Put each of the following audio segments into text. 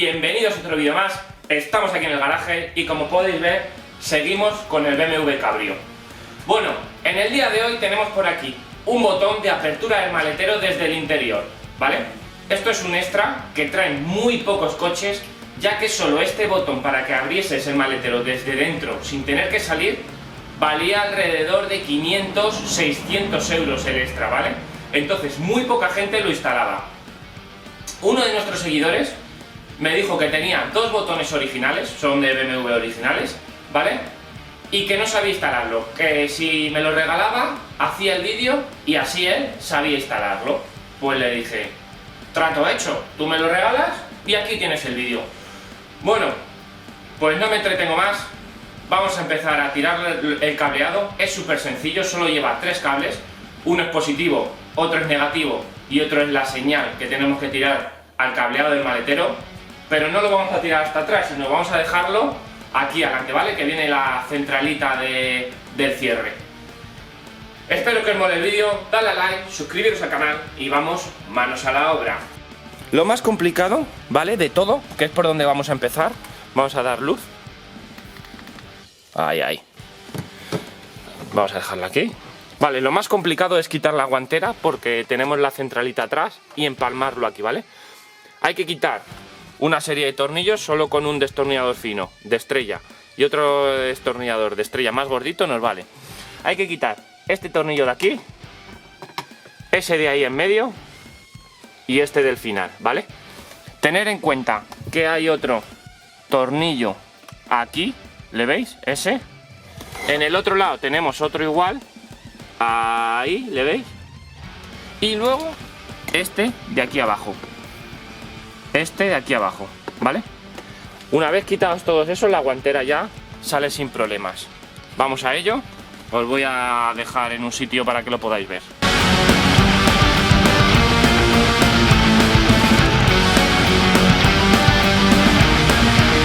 Bienvenidos a otro vídeo más. Estamos aquí en el garaje y como podéis ver, seguimos con el BMW Cabrio. Bueno, en el día de hoy tenemos por aquí un botón de apertura del maletero desde el interior, ¿vale? Esto es un extra que traen muy pocos coches, ya que solo este botón para que abrieses el maletero desde dentro sin tener que salir valía alrededor de 500-600 euros el extra, ¿vale? Entonces muy poca gente lo instalaba. Uno de nuestros seguidores me dijo que tenía dos botones originales, son de BMW originales, ¿vale? Y que no sabía instalarlo, que si me lo regalaba, hacía el vídeo y así él sabía instalarlo. Pues le dije, trato hecho, tú me lo regalas y aquí tienes el vídeo. Bueno, pues no me entretengo más, vamos a empezar a tirar el cableado. Es súper sencillo, solo lleva tres cables, uno es positivo, otro es negativo y otro es la señal que tenemos que tirar al cableado del maletero, pero no lo vamos a tirar hasta atrás, sino vamos a dejarlo aquí adelante, ¿vale? Que viene la centralita del cierre. Espero que os mole el vídeo, dale a like, suscribiros al canal y vamos manos a la obra. Lo más complicado, ¿vale? De todo, que es por donde vamos a empezar, vamos a dar luz. Ahí. Vamos a dejarla aquí. Vale, lo más complicado es quitar la guantera porque tenemos la centralita atrás y empalmarlo aquí, ¿vale? Hay que quitar una serie de tornillos solo con un destornillador fino, de estrella, y otro destornillador de estrella más gordito nos vale. Hay que quitar este tornillo de aquí, ese de ahí en medio y este del final, ¿vale? Tener en cuenta que hay otro tornillo aquí, ¿le veis? Ese. En el otro lado tenemos otro igual, ahí, ¿le veis? Y luego este de aquí abajo. Este de aquí abajo, ¿vale? Una vez quitados todos esos, la guantera ya sale sin problemas. Vamos a ello. Os voy a dejar en un sitio para que lo podáis ver.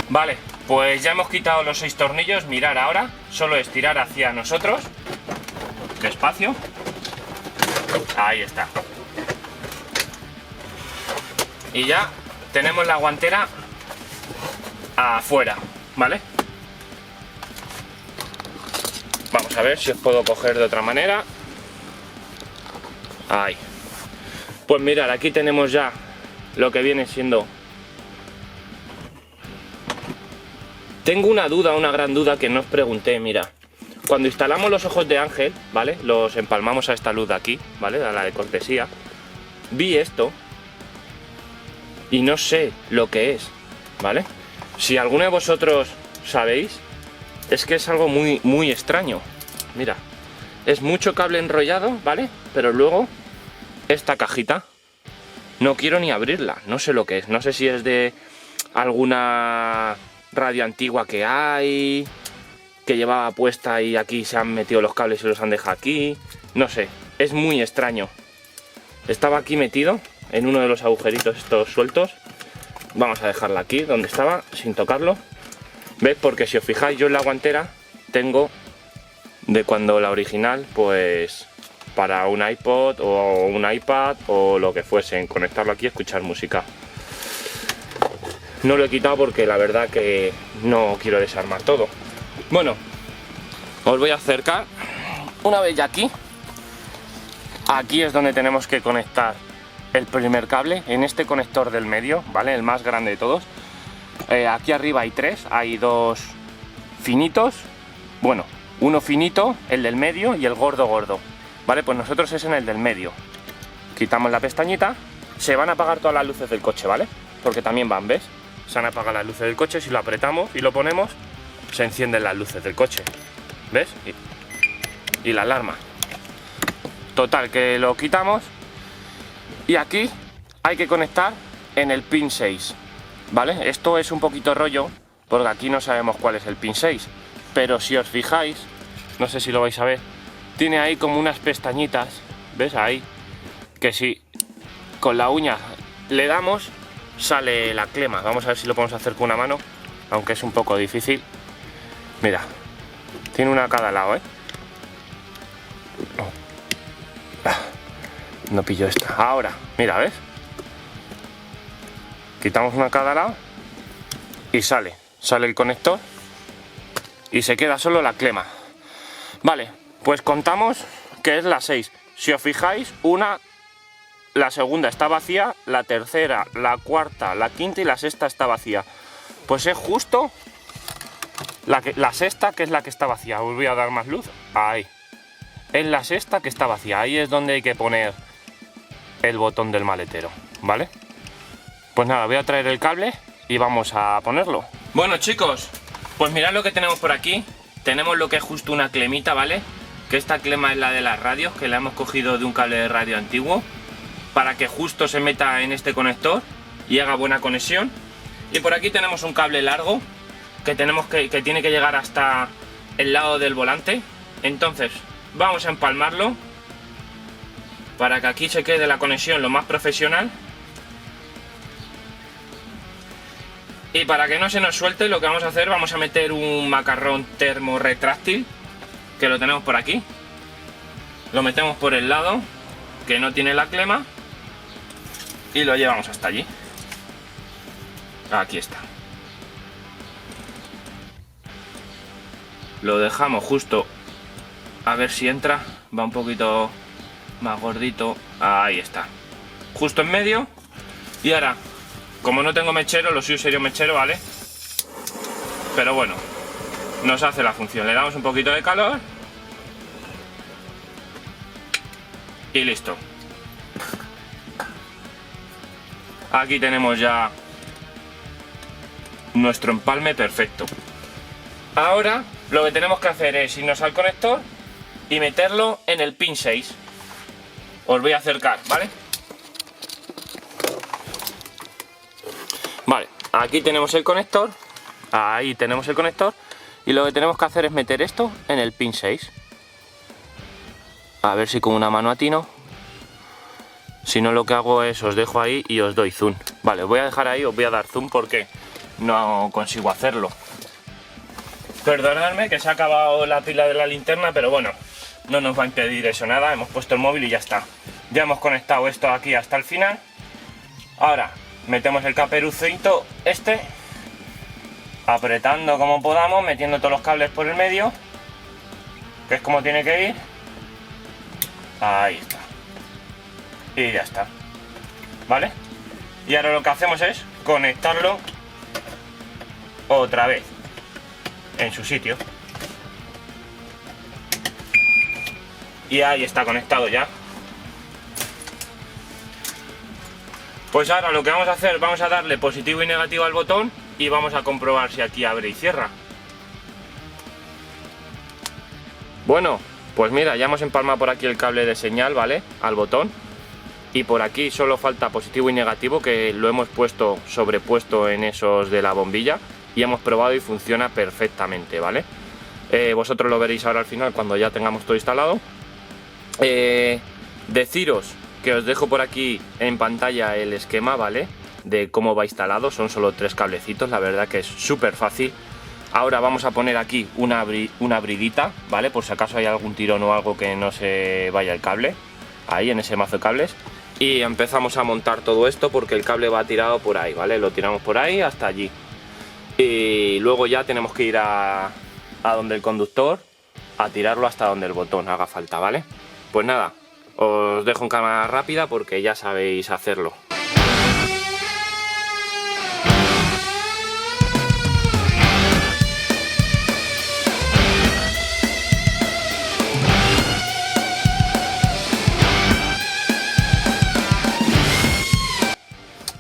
Vale, pues ya hemos quitado los 6 tornillos. Mirad ahora, solo es tirar hacia nosotros. Despacio. Ahí está. Y ya tenemos la guantera afuera, ¿vale? Vamos a ver si os puedo coger de otra manera. Ahí. Pues mirad, aquí tenemos ya lo que viene siendo. Tengo una duda, una gran duda que no os pregunté, mira. Cuando instalamos los ojos de ángel, ¿vale? Los empalmamos a esta luz de aquí, ¿vale? A la de cortesía. Vi esto y no sé lo que es, ¿vale? Si alguno de vosotros sabéis, es que es algo muy extraño. Mira, es mucho cable enrollado, ¿vale? Pero luego esta cajita no quiero ni abrirla, no sé lo que es. No sé si es de alguna radio antigua que hay, que llevaba puesta y aquí se han metido los cables y los han dejado aquí. No sé, es muy extraño. Estaba aquí metido en uno de los agujeritos estos sueltos. Vamos a dejarla aquí donde estaba sin tocarlo. ¿Ves? Porque si os fijáis, yo en la guantera tengo de cuando la original, pues para un iPod o un iPad o lo que fuese, conectarlo aquí y escuchar música. No lo he quitado porque la verdad que no quiero desarmar todo. Bueno, os voy a acercar. Una vez ya aquí es donde tenemos que conectar el primer cable, en este conector del medio, ¿vale? El más grande de todos. Aquí arriba hay tres, hay dos finitos, bueno, uno finito, el del medio y el gordo, ¿vale? Pues nosotros es en el del medio. Quitamos la pestañita, se van a apagar todas las luces del coche, ¿vale? Porque también van, ¿ves? Se van a apagar las luces del coche, si lo apretamos y lo ponemos, se encienden las luces del coche, ¿ves? Y la alarma. Total, que lo quitamos. Y aquí hay que conectar en el pin 6, ¿vale? Esto es un poquito rollo, porque aquí no sabemos cuál es el pin 6. Pero si os fijáis, no sé si lo vais a ver, tiene ahí como unas pestañitas, ¿ves? Ahí, que si con la uña le damos, sale la clema. Vamos a ver si lo podemos hacer con una mano, aunque es un poco difícil. Mira, tiene una a cada lado, ¿eh? No pillo esta. Ahora, mira, ¿ves? Quitamos una a cada lado y sale el conector y se queda solo la clema. Vale, pues contamos que es la 6. Si os fijáis, la segunda está vacía, la tercera, la cuarta, la quinta y la sexta está vacía. Pues es justo la sexta, que es la que está vacía. Os voy a dar más luz. Ahí. Es la sexta que está vacía. Ahí es donde hay que poner el botón del maletero, ¿vale? Pues nada, voy a traer el cable y vamos a ponerlo. Bueno, chicos, pues mirad lo que tenemos por aquí. Tenemos lo que es justo una clemita, ¿vale? Que esta clema es la de las radios, que la hemos cogido de un cable de radio antiguo, para que justo se meta en este conector y haga buena conexión. Y por aquí tenemos un cable largo que tiene que llegar hasta el lado del volante. Entonces vamos a empalmarlo para que aquí se quede la conexión lo más profesional. Y para que no se nos suelte, lo que vamos a hacer, vamos a meter un macarrón termo retráctil, que lo tenemos por aquí. Lo metemos por el lado que no tiene la clema y lo llevamos hasta allí. Aquí está. Lo dejamos justo, a ver si entra. Va un poquito más gordito. Ahí está. Justo en medio. Y ahora, como no tengo mechero, lo suyo sería un mechero, ¿vale? Pero bueno, nos hace la función. Le damos un poquito de calor y listo. Aquí tenemos ya nuestro empalme perfecto. Ahora lo que tenemos que hacer es irnos al conector y meterlo en el pin 6. Os voy a acercar, ¿vale? Vale, aquí tenemos el conector. Ahí tenemos el conector. Y lo que tenemos que hacer es meter esto en el pin 6. A ver si con una mano atino. Si no, lo que hago es os dejo ahí y os doy zoom. Vale, os voy a dejar ahí, os voy a dar zoom porque no consigo hacerlo. Perdonadme que se ha acabado la pila de la linterna, pero bueno, no nos va a impedir eso nada. Hemos puesto el móvil y ya está. Ya hemos conectado esto aquí hasta el final. Ahora metemos el caperucito este, apretando como podamos, metiendo todos los cables por el medio, que es como tiene que ir. Ahí está. Y ya está, ¿vale? Y ahora lo que hacemos es conectarlo otra vez en su sitio. Y ahí está conectado ya. Pues ahora lo que vamos a hacer, vamos a darle positivo y negativo al botón y vamos a comprobar si aquí abre y cierra. Bueno, pues mira, ya hemos empalmado por aquí el cable de señal, ¿vale? Al botón. Y por aquí solo falta positivo y negativo, que lo hemos puesto sobrepuesto en esos de la bombilla y hemos probado y funciona perfectamente, ¿vale? Vosotros lo veréis ahora al final cuando ya tengamos todo instalado. Deciros que os dejo por aquí en pantalla el esquema, ¿vale? De cómo va instalado, son solo 3 cablecitos, la verdad que es súper fácil. Ahora vamos a poner aquí una abridita, ¿vale? Por si acaso hay algún tirón o algo que no se vaya el cable, ahí en ese mazo de cables. Y empezamos a montar todo esto porque el cable va tirado por ahí, ¿vale? Lo tiramos por ahí hasta allí. Y luego ya tenemos que ir a donde el conductor, a tirarlo hasta donde el botón haga falta, ¿vale? Pues nada, os dejo en cámara rápida porque ya sabéis hacerlo.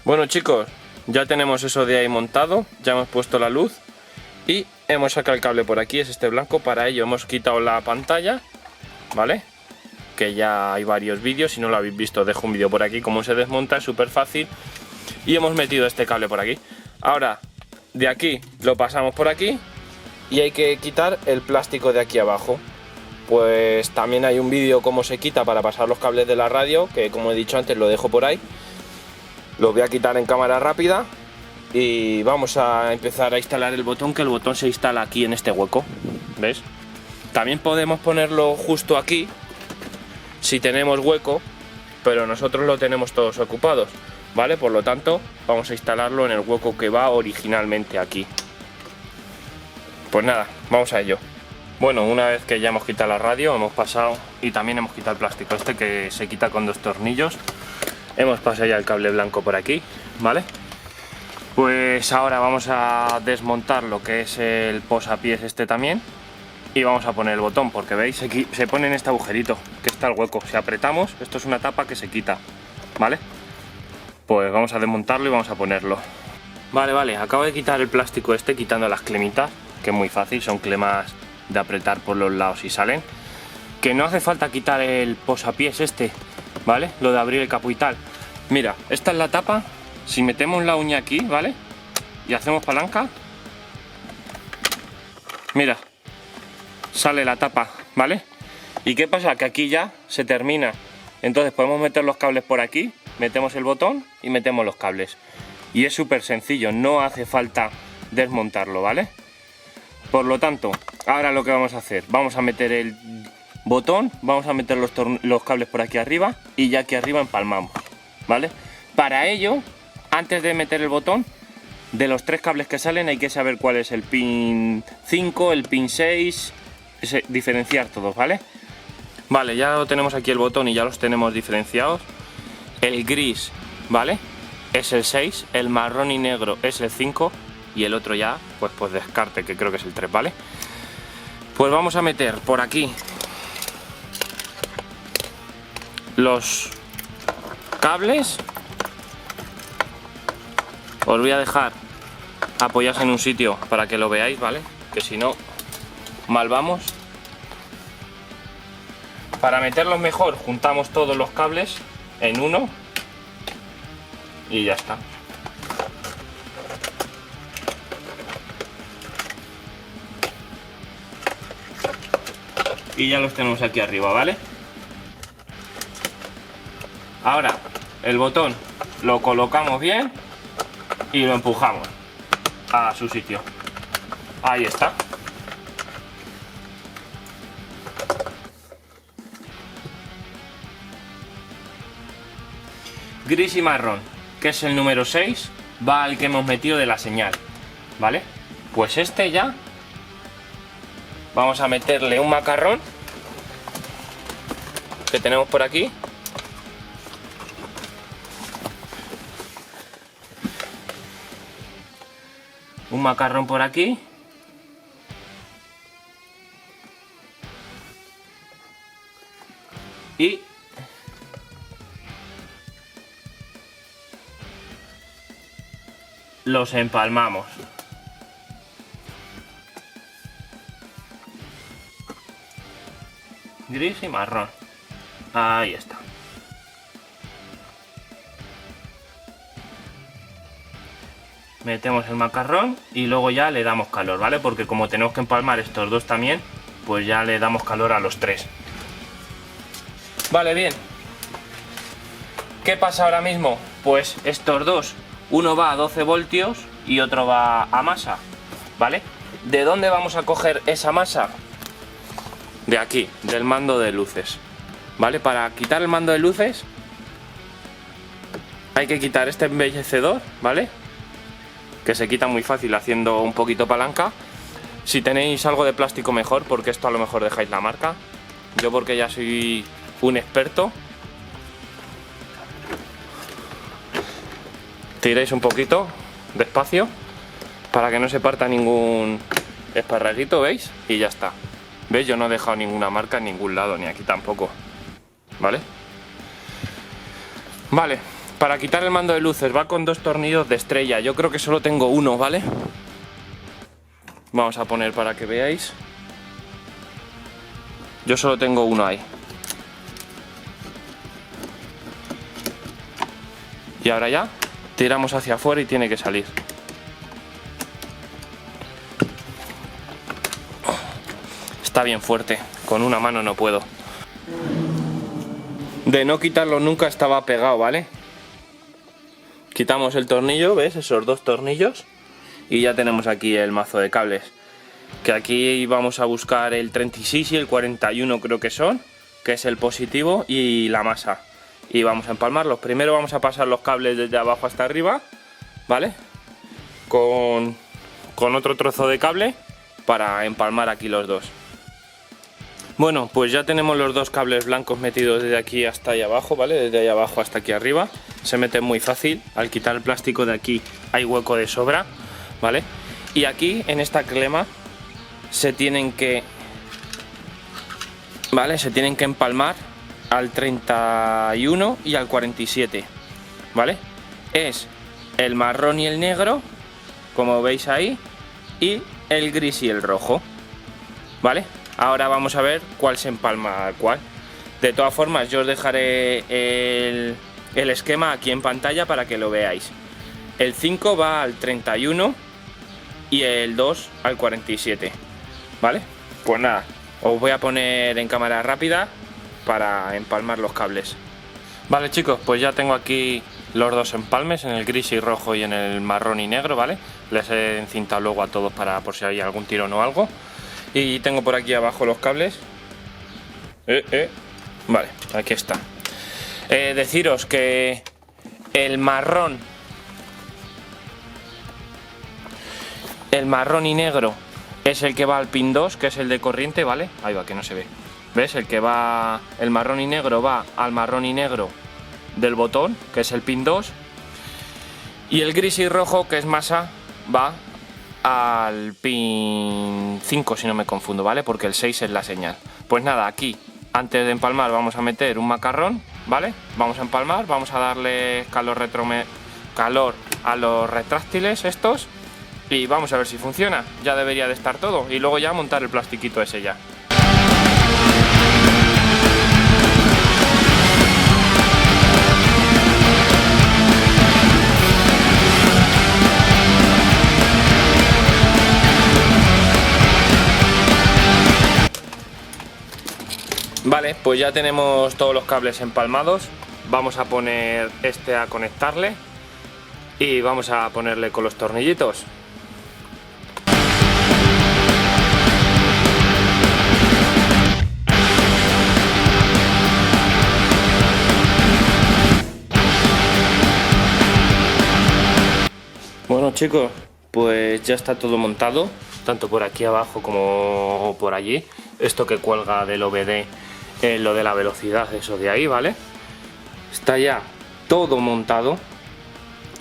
Bueno chicos, ya tenemos eso de ahí montado, ya hemos puesto la luz y hemos sacado el cable por aquí, es este blanco. Para ello hemos quitado la pantalla, ¿vale? Que ya hay varios vídeos, si no lo habéis visto dejo un vídeo por aquí, cómo se desmonta, es súper fácil. Y hemos metido este cable por aquí. Ahora, de aquí lo pasamos por aquí y hay que quitar el plástico de aquí abajo. Pues también hay un vídeo cómo se quita para pasar los cables de la radio, que como he dicho antes lo dejo por ahí. Lo voy a quitar en cámara rápida y vamos a empezar a instalar el botón, que el botón se instala aquí en este hueco, ¿ves? También podemos ponerlo justo aquí si tenemos hueco, pero nosotros lo tenemos todos ocupados. ¿vale? Por lo tanto, vamos a instalarlo en el hueco que va originalmente aquí. Pues nada, vamos a ello. Bueno, una vez que ya hemos quitado la radio, hemos pasado y también hemos quitado el plástico este que se quita con 2 tornillos. Hemos pasado ya el cable blanco por aquí, ¿vale? Pues ahora vamos a desmontar lo que es el posapiés este también y vamos a poner el botón, porque veis aquí se pone en este agujerito que está el hueco. Si apretamos, esto es una tapa que se quita, ¿vale? Pues vamos a desmontarlo y vamos a ponerlo. Vale, acabo de quitar el plástico este quitando las clemitas, que es muy fácil, son clemas de apretar por los lados y salen. Que no hace falta quitar el posapiés este, ¿vale? Lo de abrir el capó y tal. Mira, esta es la tapa. Si metemos la uña aquí, ¿vale? Y hacemos palanca, mira, sale la tapa, ¿vale? ¿Y qué pasa? Que aquí ya se termina. Entonces podemos meter los cables por aquí, metemos el botón y metemos los cables. Y es súper sencillo, no hace falta desmontarlo, ¿vale? Por lo tanto, ahora lo que vamos a hacer, vamos a meter el botón, vamos a meter los cables por aquí arriba y ya aquí arriba empalmamos, ¿vale? Para ello, antes de meter el botón, de los 3 cables que salen hay que saber cuál es el pin 5, el pin 6, diferenciar todos, ¿vale? Vale, ya lo tenemos aquí el botón y ya los tenemos diferenciados. El gris, ¿vale? Es el 6, el marrón y negro es el 5 y el otro ya, pues descarte, que creo que es el 3, ¿vale? Pues vamos a meter por aquí los cables. Os voy a dejar apoyados en un sitio para que lo veáis, ¿vale? Que si no, mal vamos. Para meterlos mejor, juntamos todos los cables en uno y ya está. Y ya los tenemos aquí arriba, ¿vale? Ahora, el botón lo colocamos bien y lo empujamos a su sitio. Ahí está. Gris y marrón, que es el número 6, va al que hemos metido de la señal, ¿vale? Pues este ya vamos a meterle un macarrón que tenemos por aquí. Un macarrón por aquí. Y los empalmamos. Gris y marrón. Ahí está. Metemos el macarrón y luego ya le damos calor, ¿vale? Porque como tenemos que empalmar estos dos también, pues ya le damos calor a los 3. Vale, bien. ¿Qué pasa ahora mismo? Pues estos dos, uno va a 12 voltios y otro va a masa, ¿vale? ¿De dónde vamos a coger esa masa? De aquí, del mando de luces, ¿vale? Para quitar el mando de luces hay que quitar este embellecedor, ¿vale? Que se quita muy fácil haciendo un poquito palanca. Si tenéis algo de plástico mejor, porque esto a lo mejor dejáis la marca. Yo porque ya soy un experto. Tiráis un poquito despacio para que no se parta ningún esparraguito, ¿veis? Y ya está. ¿Veis? Yo no he dejado ninguna marca en ningún lado, ni aquí tampoco, ¿vale? Vale, para quitar el mando de luces va con 2 tornillos de estrella. Yo creo que solo tengo uno, ¿vale? Vamos a poner para que veáis. Yo solo tengo uno ahí. Y ahora ya tiramos hacia afuera y tiene que salir. Está bien fuerte, con una mano no puedo. De no quitarlo nunca estaba pegado, ¿vale? Quitamos el tornillo, ¿ves? Esos 2 tornillos. Y ya tenemos aquí el mazo de cables. Que aquí vamos a buscar el 36 y el 41 creo que son. Que es el positivo y la masa. y vamos a empalmarlos. Primero vamos a pasar los cables desde abajo hasta arriba, ¿vale? Con otro trozo de cable para empalmar aquí los dos. Bueno, pues ya tenemos los dos cables blancos metidos desde aquí hasta ahí abajo, ¿vale? Desde ahí abajo hasta aquí arriba. Se mete muy fácil. Al quitar el plástico de aquí hay hueco de sobra, ¿vale? Y aquí en esta clema se tienen que, ¿vale? Se tienen que empalmar al 31 y al 47, ¿vale? Es el marrón y el negro, como veis ahí, y el gris y el rojo, ¿vale? Ahora vamos a ver cuál se empalma cuál. De todas formas, yo os dejaré el esquema aquí en pantalla para que lo veáis. El 5 va al 31 y el 2 al 47, ¿vale? Pues nada, os voy a poner en cámara rápida para empalmar los cables. Vale chicos, pues ya tengo aquí los dos empalmes, en el gris y rojo y en el marrón y negro, ¿vale? Les he encintado luego a todos para por si hay algún tirón o algo. Y tengo por aquí abajo los cables. Vale, aquí está. Deciros que el marrón y negro es el que va al pin 2, que es el de corriente, ¿vale? Ahí va, que no se ve. ¿Ves? El marrón y negro va al marrón y negro del botón, que es el pin 2. Y el gris y rojo, que es masa, va al pin 5, si no me confundo, ¿vale? Porque el 6 es la señal. Pues nada, aquí, antes de empalmar, vamos a meter un macarrón, ¿vale? Vamos a empalmar, vamos a darle calor a los retráctiles estos y vamos a ver si funciona. Ya debería de estar todo y luego ya montar el plastiquito ese ya. Vale, pues ya tenemos todos los cables empalmados. Vamos a poner este a conectarle y vamos a ponerle con los tornillitos. Bueno chicos, pues ya está todo montado, tanto por aquí abajo como por allí. Esto que cuelga del OBD, lo de la velocidad, eso de ahí, ¿vale? Está ya todo montado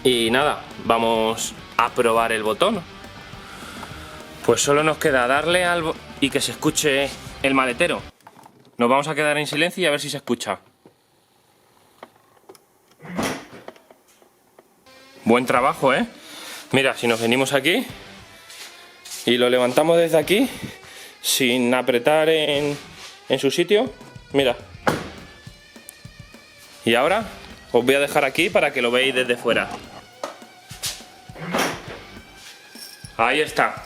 y nada, vamos a probar el botón. Pues solo nos queda darle al y que se escuche el maletero. Nos vamos a quedar en silencio y a ver si se escucha. Buen trabajo, ¿eh? Mira, si nos venimos aquí y lo levantamos desde aquí sin apretar en su sitio, mira. Y ahora os voy a dejar aquí para que lo veáis desde fuera. Ahí está.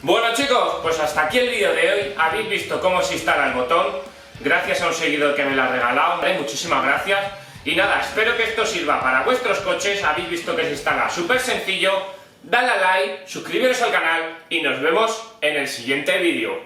Bueno chicos, pues hasta aquí el vídeo de hoy. Habéis visto cómo se instala el botón. Gracias a un seguidor que me lo ha regalado, ¿vale? Muchísimas gracias. Y nada, espero que esto sirva para vuestros coches. Habéis visto que se instala súper sencillo. Dale a like, suscribiros al canal y nos vemos en el siguiente vídeo.